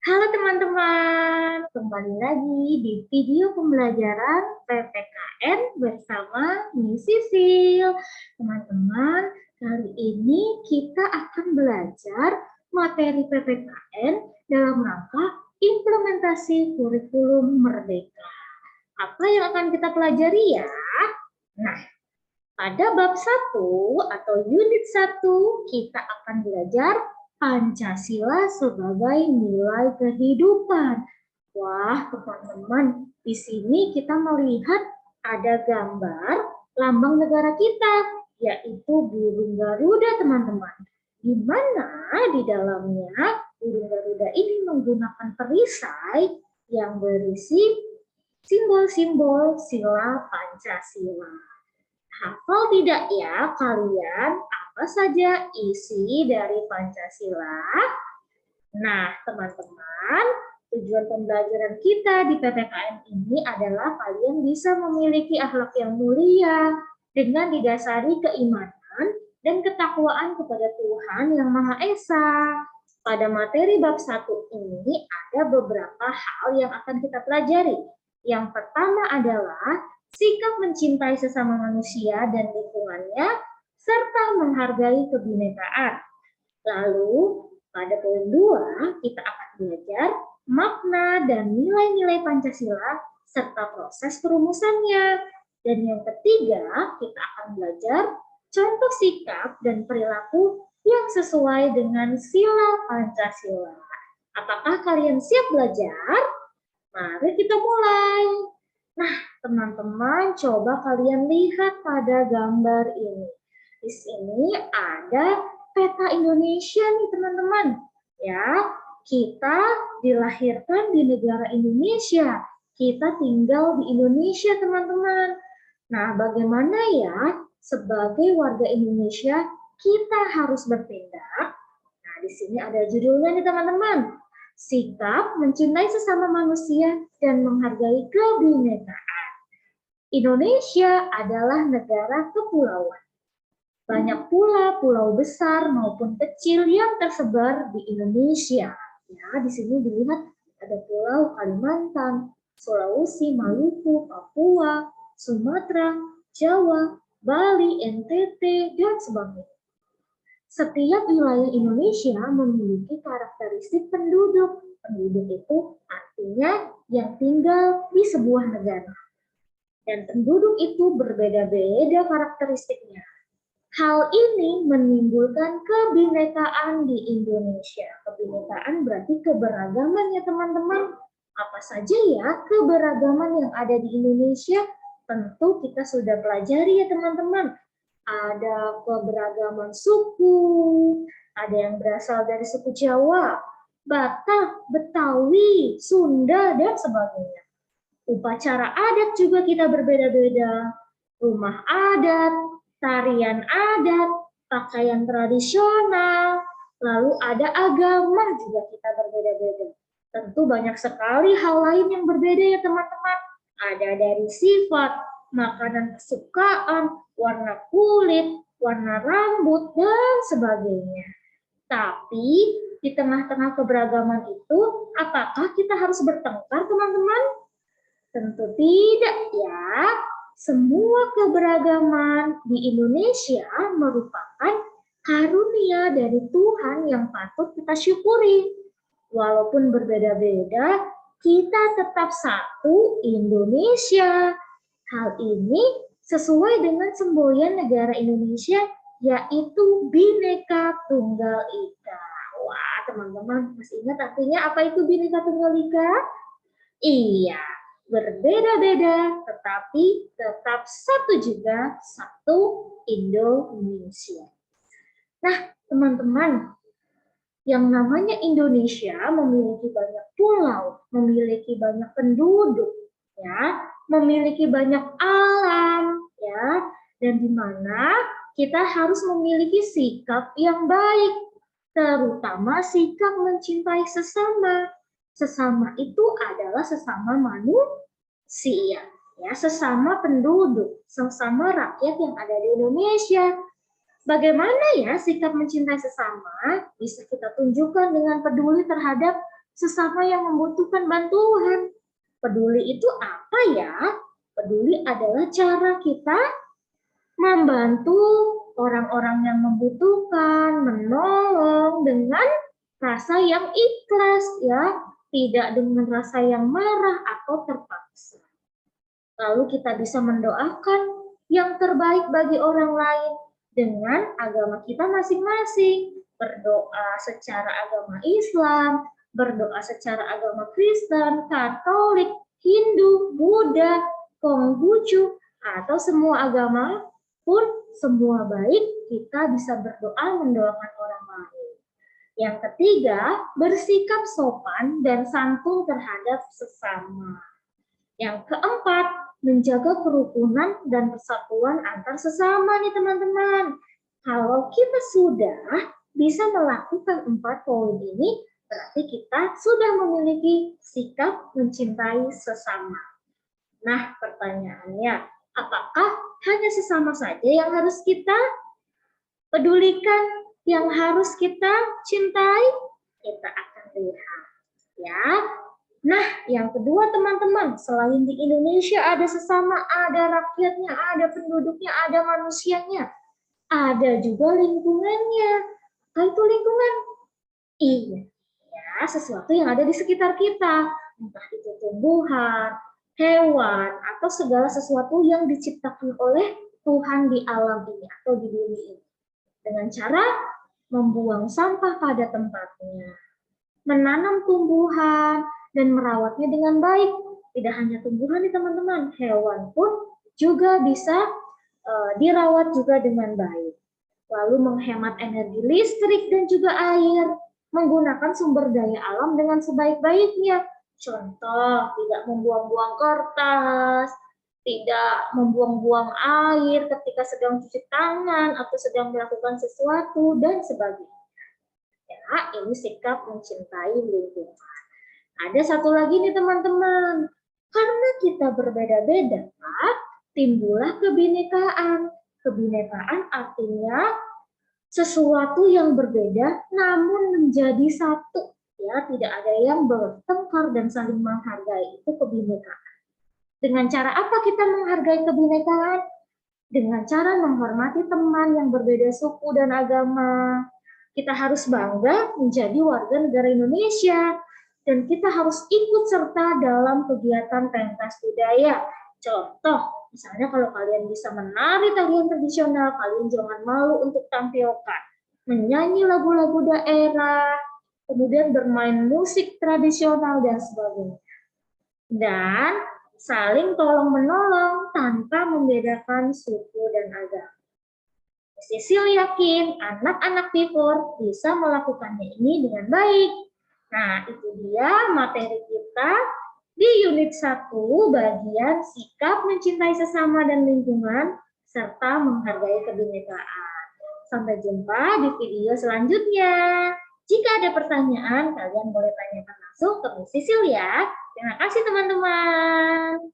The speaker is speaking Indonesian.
Halo teman-teman, kembali lagi di video pembelajaran PPKN bersama Miss Sisil. Teman-teman, kali ini kita akan belajar materi PPKN dalam rangka implementasi kurikulum merdeka. Apa yang akan kita pelajari ya? Nah, pada bab 1 atau unit 1 kita akan belajar Pancasila sebagai nilai kehidupan. Wah, teman-teman, di sini kita melihat ada gambar lambang negara kita, yaitu burung Garuda, teman-teman. Di mana di dalamnya burung Garuda ini menggunakan perisai yang berisi simbol-simbol sila Pancasila. Hafal tidak ya kalian apa saja isi dari Pancasila? Nah, teman-teman, tujuan pembelajaran kita di PPKN ini adalah kalian bisa memiliki akhlak yang mulia dengan didasari keimanan dan ketakwaan kepada Tuhan Yang Maha Esa. Pada materi bab 1 ini ada beberapa hal yang akan kita pelajari. Yang pertama adalah sikap mencintai sesama manusia dan lingkungannya, serta menghargai kebinekaan. Lalu, pada poin 2, kita akan belajar makna dan nilai-nilai Pancasila, serta proses perumusannya. Dan yang ketiga, kita akan belajar contoh sikap dan perilaku yang sesuai dengan sila Pancasila. Apakah kalian siap belajar? Mari kita mulai. Nah, teman-teman, coba kalian lihat pada gambar ini. Di sini ada peta Indonesia nih, teman-teman. Ya, kita dilahirkan di negara Indonesia. Kita tinggal di Indonesia, teman-teman. Nah, bagaimana ya sebagai warga Indonesia kita harus bertindak? Nah, di sini ada judulnya nih, teman-teman. Sikap mencintai sesama manusia dan menghargai kebinekaan. Indonesia adalah negara kepulauan. Banyak pula pulau besar maupun kecil yang tersebar di Indonesia. Ya, di sini dilihat ada pulau Kalimantan, Sulawesi, Maluku, Papua, Sumatera, Jawa, Bali, NTT, dan sebagainya. Setiap wilayah Indonesia memiliki karakteristik penduduk. Penduduk itu artinya yang tinggal di sebuah negara. Dan penduduk itu berbeda-beda karakteristiknya. Hal ini menimbulkan kebinekaan di Indonesia. Kebinekaan berarti keberagaman ya teman-teman. Apa saja ya keberagaman yang ada di Indonesia? Tentu kita sudah pelajari ya teman-teman. Ada keberagaman suku, ada yang berasal dari suku Jawa, Batak, Betawi, Sunda, dan sebagainya. Upacara adat juga kita berbeda-beda. Rumah adat, tarian adat, pakaian tradisional, lalu ada agama juga kita berbeda-beda. Tentu banyak sekali hal lain yang berbeda ya teman-teman. Ada dari sifat, makanan kesukaan, warna kulit, warna rambut, dan sebagainya. Tapi di tengah-tengah keberagaman itu, apakah kita harus bertengkar, teman-teman? Tentu tidak ya. Semua keberagaman di Indonesia merupakan karunia dari Tuhan yang patut kita syukuri. Walaupun berbeda-beda, kita tetap satu Indonesia. Hal ini sesuai dengan semboyan negara Indonesia, yaitu Bhinneka Tunggal Ika. Wah, teman-teman masih ingat artinya apa itu Bhinneka Tunggal Ika? Iya, berbeda-beda tetapi tetap satu juga, satu Indonesia. Nah, teman-teman, yang namanya Indonesia memiliki banyak pulau, memiliki banyak penduduk, ya, memiliki banyak alam, ya, dan di mana kita harus memiliki sikap yang baik, terutama sikap mencintai sesama. Sesama itu adalah sesama manusia, ya, sesama penduduk, sesama rakyat yang ada di Indonesia. Bagaimana ya sikap mencintai sesama bisa kita tunjukkan dengan peduli terhadap sesama yang membutuhkan bantuan. Peduli itu apa ya? Peduli adalah cara kita membantu orang-orang yang membutuhkan, menolong dengan rasa yang ikhlas ya, tidak dengan rasa yang marah atau terpaksa. Lalu kita bisa mendoakan yang terbaik bagi orang lain dengan agama kita masing-masing. Berdoa secara agama Islam, berdoa secara agama Kristen, Katolik, Hindu, Buddha, Konghucu, atau semua agama pun semua baik, kita bisa berdoa mendoakan orang lain. Yang ketiga, bersikap sopan dan santun terhadap sesama. Yang keempat, menjaga kerukunan dan persatuan antar sesama nih teman-teman. Kalau kita sudah bisa melakukan 4 poin ini, berarti kita sudah memiliki sikap mencintai sesama. Nah, pertanyaannya, apakah hanya sesama saja yang harus kita pedulikan, yang harus kita cintai? Kita akan lihat ya. Nah, yang kedua teman-teman, selain di Indonesia ada sesama, ada rakyatnya, ada penduduknya, ada manusianya, ada juga lingkungannya. Apa itu lingkungan? Iya, ya, sesuatu yang ada di sekitar kita, entah itu tumbuhan, hewan, atau segala sesuatu yang diciptakan oleh Tuhan di alam ini atau di bumi ini. Dengan cara membuang sampah pada tempatnya, menanam tumbuhan, dan merawatnya dengan baik. Tidak hanya tumbuhan nih teman-teman, hewan pun juga bisa dirawat juga dengan baik. Lalu menghemat energi listrik dan juga air, menggunakan sumber daya alam dengan sebaik-baiknya. Contoh, tidak membuang-buang kertas, tidak membuang-buang air ketika sedang cuci tangan atau sedang melakukan sesuatu, dan sebagainya. Ya, ini sikap mencintai lingkungan. Ada satu lagi nih teman-teman, karena kita berbeda-beda, timbullah kebinekaan. Kebinekaan artinya sesuatu yang berbeda namun menjadi satu. Ya, tidak ada yang bertengkar dan saling menghargai, itu kebinekaan. Dengan cara apa kita menghargai kebinekaan? Dengan cara menghormati teman yang berbeda suku dan agama. Kita harus bangga menjadi warga negara Indonesia. Dan kita harus ikut serta dalam kegiatan pentas budaya. Contoh, misalnya kalau kalian bisa menari tarian tradisional, kalian jangan malu untuk tampilkan. Menyanyi lagu-lagu daerah, kemudian bermain musik tradisional, dan sebagainya. Dan saling tolong-menolong tanpa membedakan suku dan agama. Sisil yakin anak-anak Pivor bisa melakukannya ini dengan baik. Nah, itu dia materi kita di unit 1 bagian sikap mencintai sesama dan lingkungan serta menghargai kebinekaan. Sampai jumpa di video selanjutnya. Jika ada pertanyaan, kalian boleh tanyakan langsung ke Miss Sisil ya. Terima kasih teman-teman.